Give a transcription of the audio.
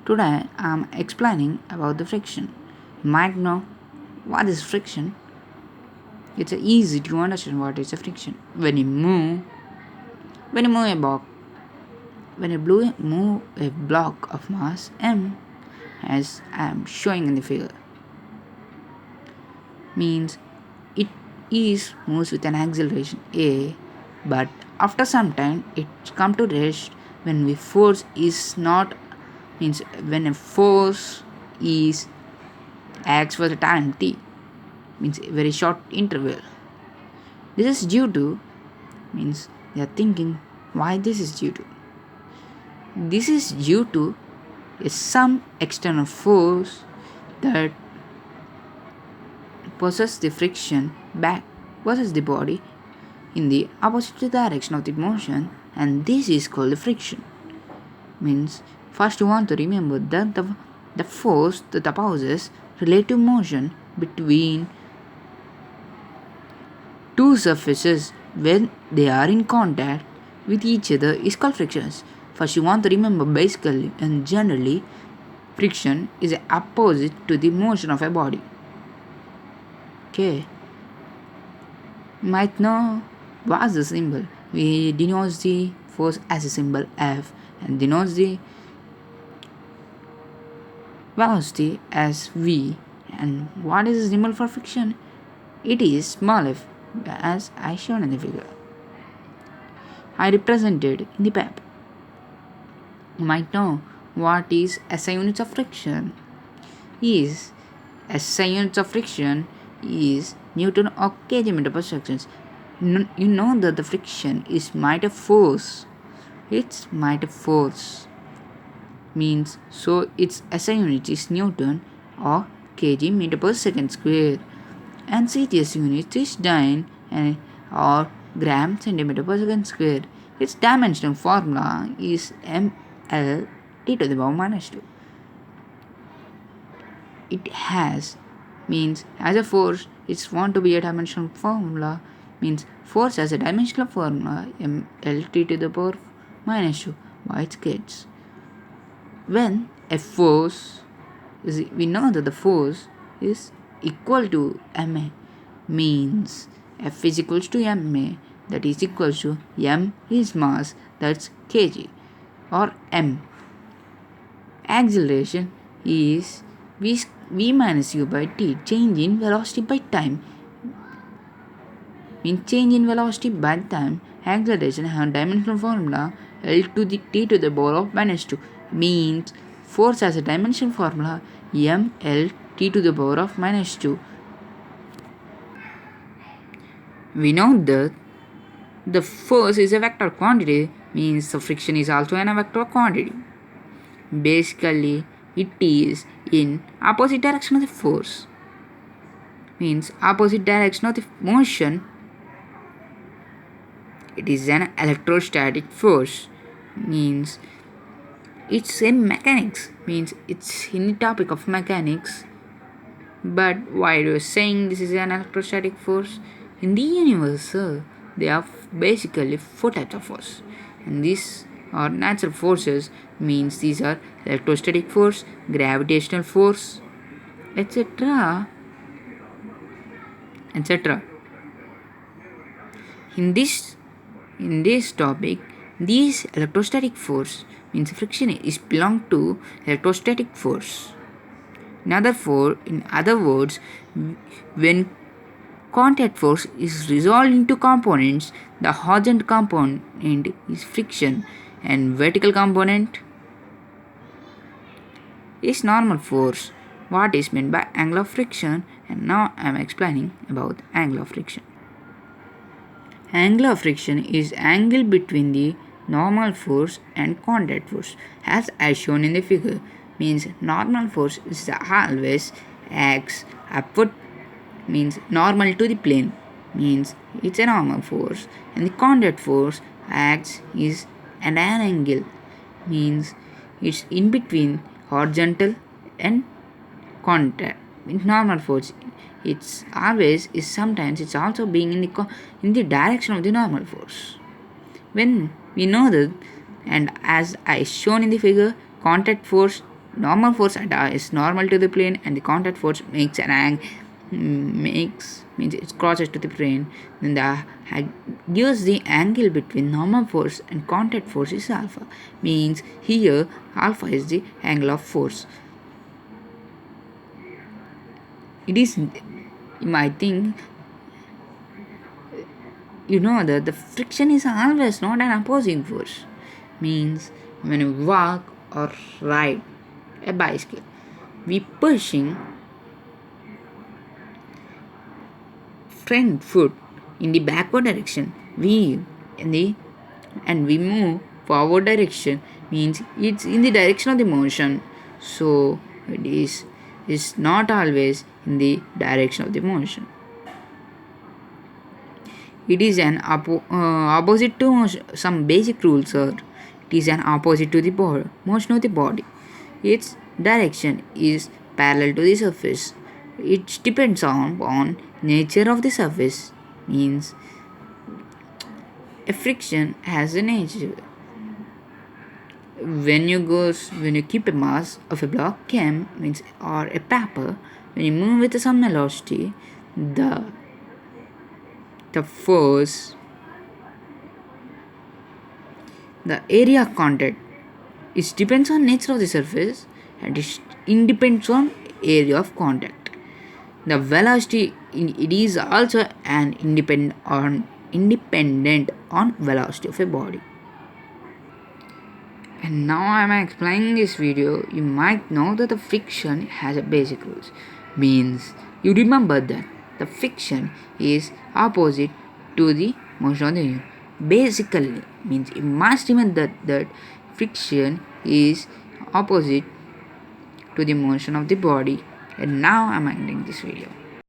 Today I am explaining about the friction. You might know what is friction. It's easy to understand what is a friction. When you move a block, move a block of mass m, as I am showing in the figure, means it is moves with an acceleration a, but after some time it come to rest when we force is not means when a force is acts for the time t, means a very short interval. This is due to, means they are thinking why this is due to. This is due to some external force that possesses the friction back versus the body in the opposite direction of the motion, and this is called the friction. Means first you want to remember that the force that opposes relative motion between two surfaces when they are in contact with each other is called frictions. First you want to remember basically and generally friction is opposite to the motion of a body. Okay. Might know what's the symbol. We denote the force as a symbol F and denotes the velocity as V. And what is the symbol for friction? It is small f, as I shown in the figure. I represented in the paper. You might know what is SI units of friction. Is SI units of friction is Newton or kg meter per second. You know that the friction is might of force. It's might of force. Means so its SI unit is Newton or kg meter per second square, and CTS unit is Dyne and or gram centimeter per second square. Its dimensional formula is ml t to the power minus 2. It has, means as a force it's want to be a dimensional formula, means force as a dimensional formula ml t to the power minus 2 by its kids. When a force is, we know that the force is equal to ma, means F is equals to ma, that is equals to m is mass, that's kg, or m. Acceleration is v minus u by t, change in velocity by time. Means change in velocity by time. Acceleration have dimensional formula L to the t to the power of minus 2, means force has a dimensional formula ml t to the power of minus 2. We know that the force is a vector quantity, means the friction is also a vector quantity. Basically it is in opposite direction of the force, means opposite direction of the motion. It is an electrostatic force, means it's in mechanics, means it's in the topic of mechanics. But why are you saying this is an electrostatic force? In the universe, there are basically four types of force, and these are natural forces, means these are electrostatic force, gravitational force, etc. etc. In this topic, these electrostatic force means friction is belong to electrostatic force. In other words, when contact force is resolved into components, the horizontal component is friction and vertical component is normal force. What is meant by angle of friction? And now I am explaining about angle of friction. Angle of friction is angle between the normal force and contact force, as shown in the figure. Means normal force is always acts upward, means normal to the plane, means it's a normal force, and the contact force acts is at an angle, means it's in between horizontal and contact. In normal force it's always is, sometimes it's also being in the direction of the normal force. When we know that, and as I shown in the figure, contact force normal force is normal to the plane, and the contact force makes an angle, means it crosses to the plane. Then gives the angle between normal force and contact force is alpha. Means here alpha is the angle of force. It is, you might think, you know that the friction is always not an opposing force. Means when you walk or ride a bicycle, we pushing front foot in the backward direction, we in the and we move forward direction, means it's in the direction of the motion. So it is not always in the direction of the motion. It is an opposite to some basic rules, sir. It is an opposite to the motion of the body. Its direction is parallel to the surface. It depends on nature of the surface. Means a friction has a nature. When you keep a mass of a block cam, means or a paper, when you move with some velocity, the force, the area of contact, it depends on nature of the surface, and it independent on area of contact. The velocity it is also an independent on velocity of a body. And now I am explaining this video, you might know that the friction has a basic rules. Means you remember that the friction is opposite to the motion of the union. Basically, means you must remember that friction is opposite to the motion of the body. And now I am ending this video.